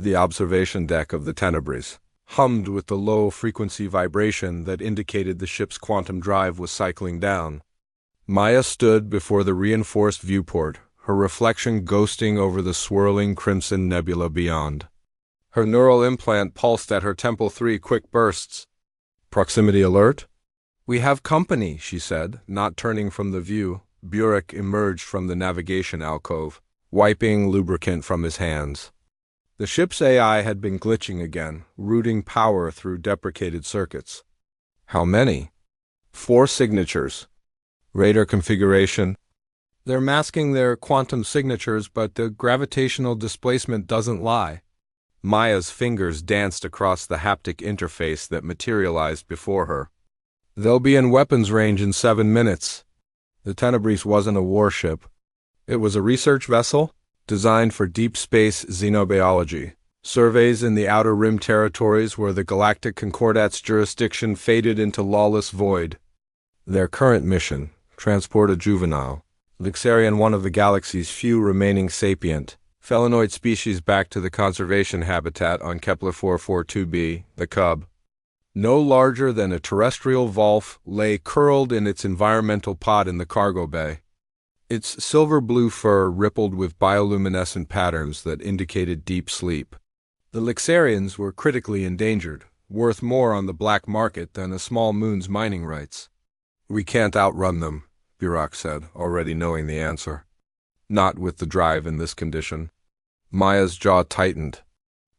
The observation deck of the Tenebris hummed with the low-frequency vibration that indicated the ship's quantum drive was cycling down. Maya stood before the reinforced viewport, her reflection ghosting over the swirling crimson nebula beyond. Her neural implant pulsed at her temple 3 quick bursts. "Proximity alert?" "We have company," she said, not turning from the view. Burek emerged from the navigation alcove, wiping lubricant from his hands. The ship's AI had been glitching again, routing power through deprecated circuits. "How many?" "4 signatures." "Radar configuration?" "They're masking their quantum signatures, but the gravitational displacement doesn't lie." Maya's fingers danced across the haptic interface that materialized before her. "They'll be in weapons range in 7 minutes." The Tenebris wasn't a warship. It was a research vessel designed for deep space xenobiology, surveys in the Outer Rim territories where the Galactic Concordat's jurisdiction faded into lawless void. Their current mission: transport a juvenile, Lixarian, one of the galaxy's few remaining sapient, felinoid species, back to the conservation habitat on Kepler 442b, the Cub. No larger than a terrestrial Volf lay curled in its environmental pod in the cargo bay. Its silver-blue fur rippled with bioluminescent patterns that indicated deep sleep. The Lixarians were critically endangered, worth more on the black market than a small moon's mining rights. "We can't outrun them," Burek said, already knowing the answer. "Not with the drive in this condition." Maya's jaw tightened.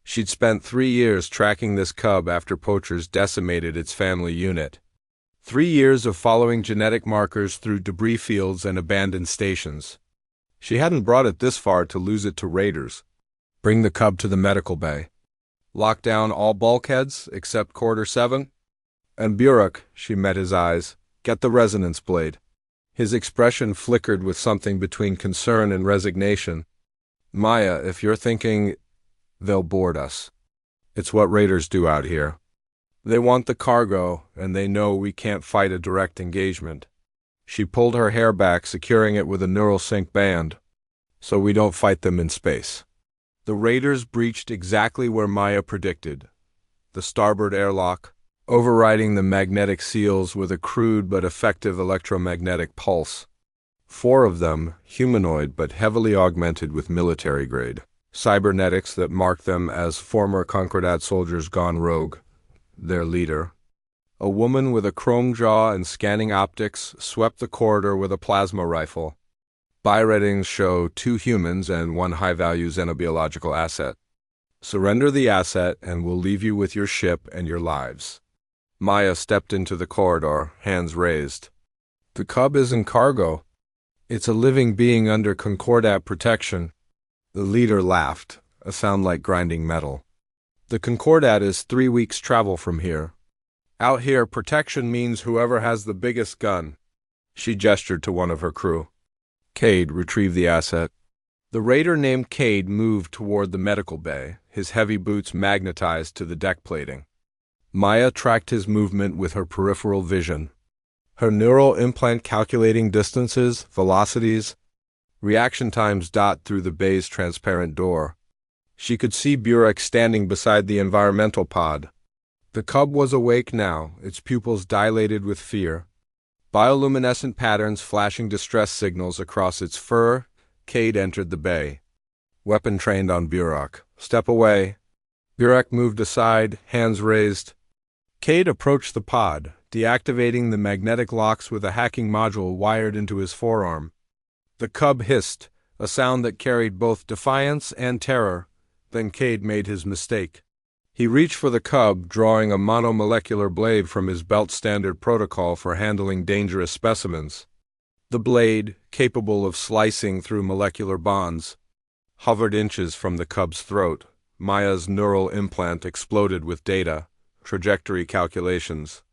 She'd spent 3 years tracking this cub after poachers decimated its family unit. 3 years of following genetic markers through debris fields and abandoned stations. She hadn't brought it this far to lose it to raiders. "Bring the cub to the medical bay. Lock down all bulkheads except Quarter 7. And Burek," she met his eyes, "get the resonance blade." His expression flickered with something between concern and resignation. "Maya, if you're thinking they'll board us, it's what raiders do out here. They want the cargo, and they know we can't fight a direct engagement." She pulled her hair back, securing it with a neural sync band. "So we don't fight them in space." The raiders breached exactly where Maya predicted, the starboard airlock, overriding the magnetic seals with a crude but effective electromagnetic pulse. 4 of them, humanoid but heavily augmented with military-grade cybernetics that marked them as former Concordat soldiers gone rogue. Their leader, a woman with a chrome jaw and scanning optics, swept the corridor with a plasma rifle. Buy ratings show 2 humans and 1 high-value xenobiological asset. Surrender the asset and we'll leave you with your ship and your lives. Maya stepped into the corridor, hands raised. "The cub isn't cargo. It's a living being under Concordat protection." The leader laughed, a sound like grinding metal. "The Concordat is 3 weeks' travel from here. Out here, protection means whoever has the biggest gun." She gestured to one of her crew. "Cade, retrieve the asset." The raider named Cade moved toward the medical bay, his heavy boots magnetized to the deck plating. Maya tracked his movement with her peripheral vision, her neural implant calculating distances, velocities, reaction times dot through the bay's transparent door. She could see Burek standing beside the environmental pod. The cub was awake now, its pupils dilated with fear. Bioluminescent patterns flashing distress signals across its fur. Cade entered the bay. Weapon trained on Burek. "Step away." Burek moved aside, hands raised. Cade approached the pod, deactivating the magnetic locks with a hacking module wired into his forearm. The cub hissed, a sound that carried both defiance and terror. Then Cade made his mistake. He reached for the cub, drawing a monomolecular blade from his belt standard protocol for handling dangerous specimens. The blade, capable of slicing through molecular bonds, hovered inches from the cub's throat. Maya's neural implant exploded with data, trajectory calculations,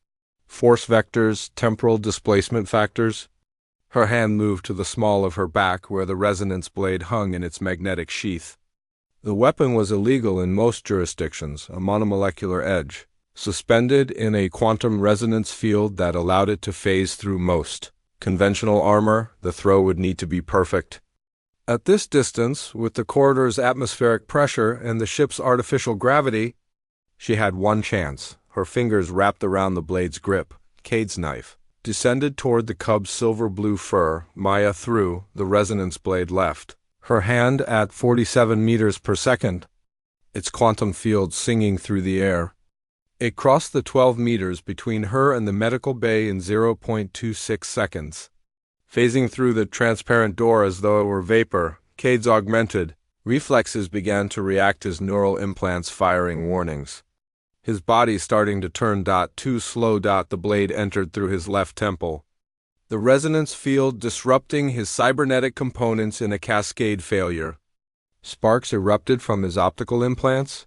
force vectors, temporal displacement factors. Her hand moved to the small of her back where the resonance blade hung in its magnetic sheath. The weapon was illegal in most jurisdictions, a monomolecular edge, suspended in a quantum resonance field that allowed it to phase through most. Conventional armor, the throw would need to be perfect. At this distance, with the corridor's atmospheric pressure and the ship's artificial gravity, she had one chance. Her fingers wrapped around the blade's grip. Cade's knife descended toward the cub's silver-blue fur. Maya threw, the resonance blade left. Her hand at 47 meters per second, its quantum field singing through the air. It crossed the 12 meters between her and the medical bay in 0.26 seconds. Phasing through the transparent door as though it were vapor, Cade's augmented reflexes began to react, his neural implants firing warnings. His body starting to turn. Too slow. The blade entered through his left temple, the resonance field disrupting his cybernetic components in a cascade failure. Sparks erupted from his optical implants.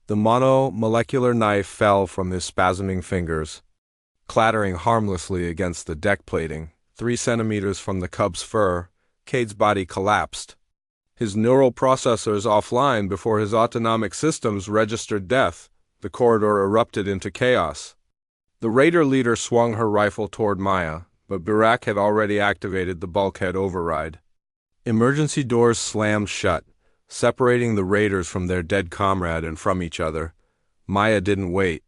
The monomolecular knife fell from his spasming fingers, clattering harmlessly against the deck plating. 3 centimeters from the cub's fur, Cade's body collapsed, his neural processors offline before his autonomic systems registered death. The corridor erupted into chaos. The raider leader swung her rifle toward Maya, but Burak had already activated the bulkhead override. Emergency doors slammed shut, separating the raiders from their dead comrade and from each other. Maya didn't wait.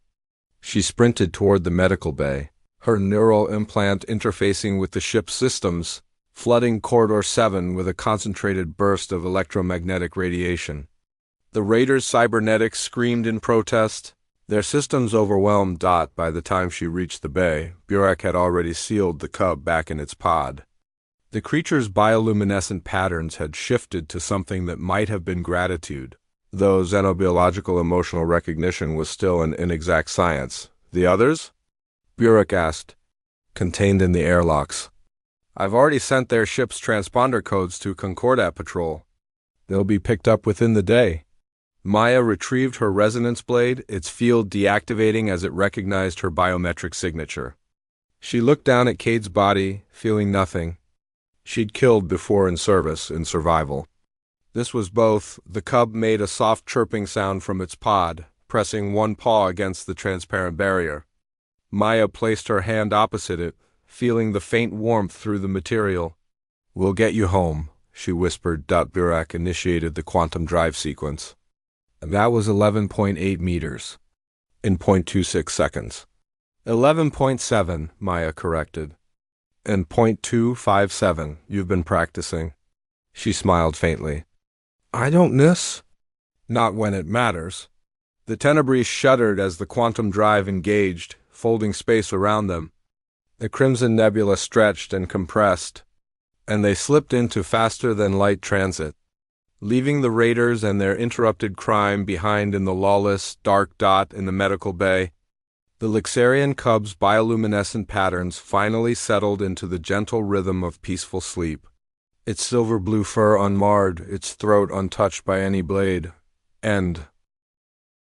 She sprinted toward the medical bay, her neural implant interfacing with the ship's systems, flooding Corridor 7 with a concentrated burst of electromagnetic radiation. The raiders' cybernetics screamed in protest, their systems overwhelmed. By the time she reached the bay, Burak had already sealed the cub back in its pod. The creature's bioluminescent patterns had shifted to something that might have been gratitude, though xenobiological emotional recognition was still an inexact science. The others? Burak asked. Contained in the airlocks. I've already sent their ship's transponder codes to Concordat Patrol. They'll be picked up within the day. Maya retrieved her resonance blade, its field deactivating as it recognized her biometric signature. She looked down at Cade's body, feeling nothing. She'd killed before in service, in survival. This was both. The cub made a soft chirping sound from its pod, pressing one paw against the transparent barrier. Maya placed her hand opposite it, feeling the faint warmth through the material. We'll get you home, she whispered. Burak initiated the quantum drive sequence. That was 11.8 meters. In 0.26 seconds. 11.7, Maya corrected. And 0.257, you've been practicing. She smiled faintly. I don't miss. Not when it matters. The Tenebris shuddered as the quantum drive engaged, folding space around them. The crimson nebula stretched and compressed, and they slipped into faster-than-light transit, leaving the raiders and their interrupted crime behind in the lawless, dark dot in the medical bay. The Lixarian cub's bioluminescent patterns finally settled into the gentle rhythm of peaceful sleep, its silver-blue fur unmarred, its throat untouched by any blade. End.